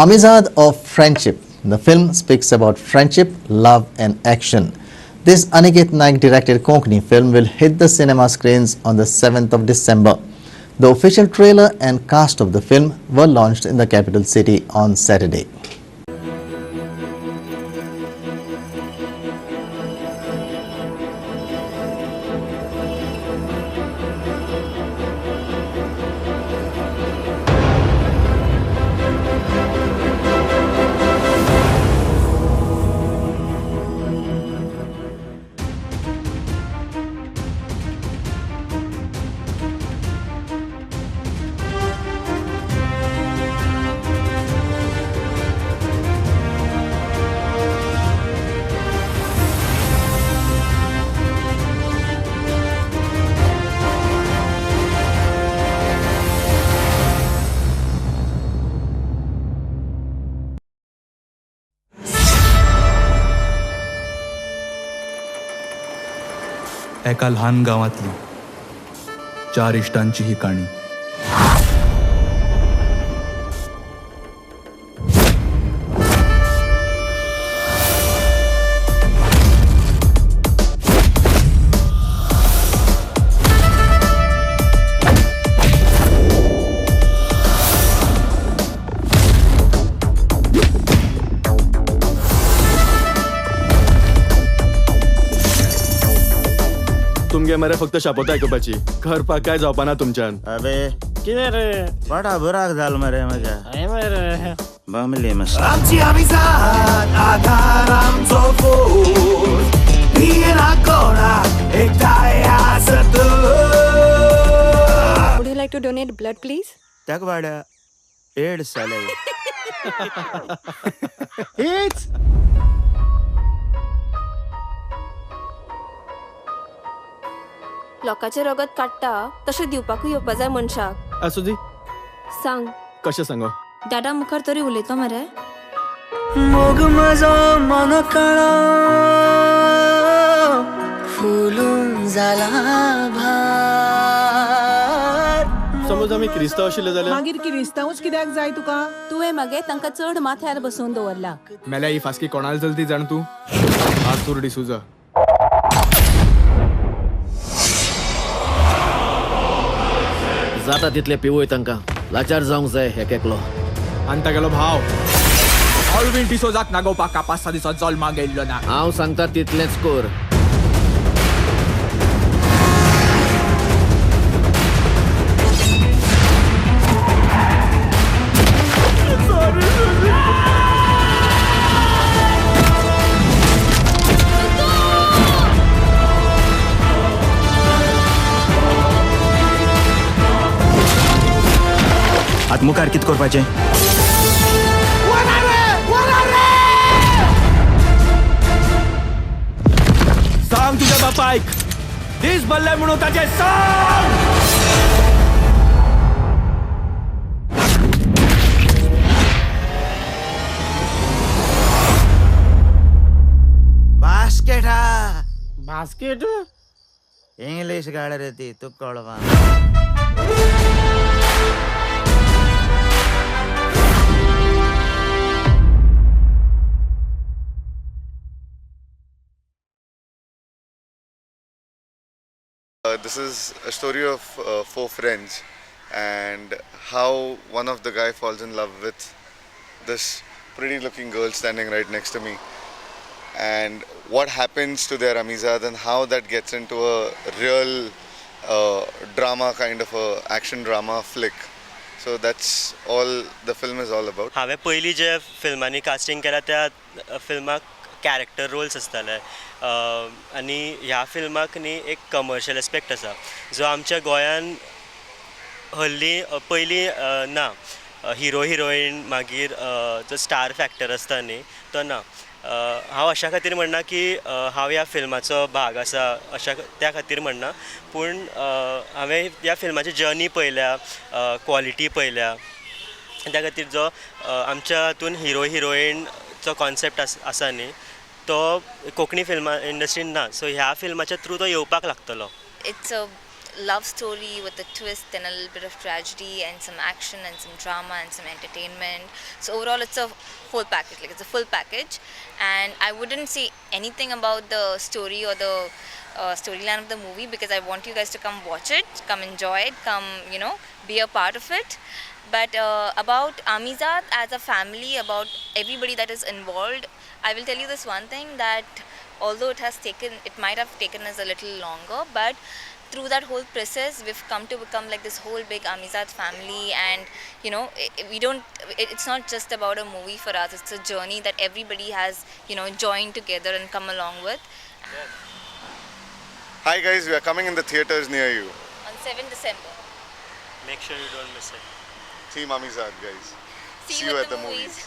Amizad of Friendship. The film speaks about friendship, love and action. This Aniket Naik directed Konkani film will hit the cinema screens on the 7th of December. The official trailer and cast of the film were launched in the capital city on Saturday. एका लहान गावातली 4 इष्टांची ही कहाणी. तुमगे मरे फक्त शापोत आयकुपाची करपाक काय जावपाना तुमच्यान. अबे कितें रे बड़ा बुराक जाल मरे मजा हाय मरे बामले मस्त आमची अमिजाद आधार आमचो फोर्स भियेना कोणाक एकठांय आसत. Would you like to donate blood, please? त्याक वाड्या एड्स जाले हेच लोकांचे रगत काडटा तशें दिवपाकूय येवपा जाय मनशाक. असू दी सांग कशें सांगो. दादा मुखार तरी उलयतो मरे. मोग म्हजो मन काळो फुलून जाला भार. समज आमी क्रिस्तांव आशिल्ले जाल्यार मागीर किरिस्तांवच कित्याक जाय तुका? तुवें मागे तांकां चड माथ्यार बसोवन दवरला. मेल्या ही फासकी कोणाला चलती जाण तू? आतूर डिसूजा. जाता तितले पिवूय तांकां लाचार जावंक जाय एक एकलो. आनी तागेलो भाव ऑलवीन डिसोजाक नागोवपाक 5-6 दिसां जल्माक गेल्लो ना. हांव सांगता तितलेंच कोर. आत मुखार कित करपाचें? सांग तुझ्या बापायक दीस भरले म्हणून ताचे सांग. बास्केटा बास्केट इंग्लिश गाड रे ती तू कळवा. This is a story of 4 friends and how one of the guy falls in love with this pretty looking girl standing right next to me, and what happens to their Amizad and how that gets into a real drama, kind of a action drama flick. So that's all the film is all about. हांवें पयलीं जे फिल्मांनी casting केला त्या फिल्माक character Rolls आसताले आनी ह्या फिल्माक न्ही एक कमर्शियल एस्पेक्ट आसा जो आमच्या गोंयान हल्ली पयलीं ना. हिरो हिरोईन मागीर जो स्टार फॅक्टर आसता न्ही तो ना. हांव अशा खातीर म्हणना की हांव ह्या फिल्माचो भाग आसा अशा त्या खातीर म्हणना, पूण हांवें ह्या फिल्माची जर्नी पळयल्या, क्वॉलिटी पळयल्या. त्या खातीर जो आमच्या हातून हिरो हिरोईनचो कॉन्सेप्ट आसा न्ही तो कोंकणी फिल्म इंडस्ट्रीन ना. सो ह्या फिल्माच्या थ्रू तो येवपाक लागतलो. It's a love story with a twist and a little bit of tragedy and some action and some drama and some entertainment. So overall, it's a whole package. Like, it's a full package, and I wouldn't say anything about the story or the storyline of the movie, because I want you guys to come watch it, come enjoy it, come, be a part of it. But about Amizad as a family, about everybody that is involved, I will tell you this one thing, that although it might have taken us a little longer, but through that whole process, we've come to become like this whole big Amizad family. And it's not just about a movie for us, it's a journey that everybody has, joined together and come along with. Hi guys, we are coming in the theatres near you. On 7th December. Make sure you don't miss it. Team Amizad guys. See you at the movies.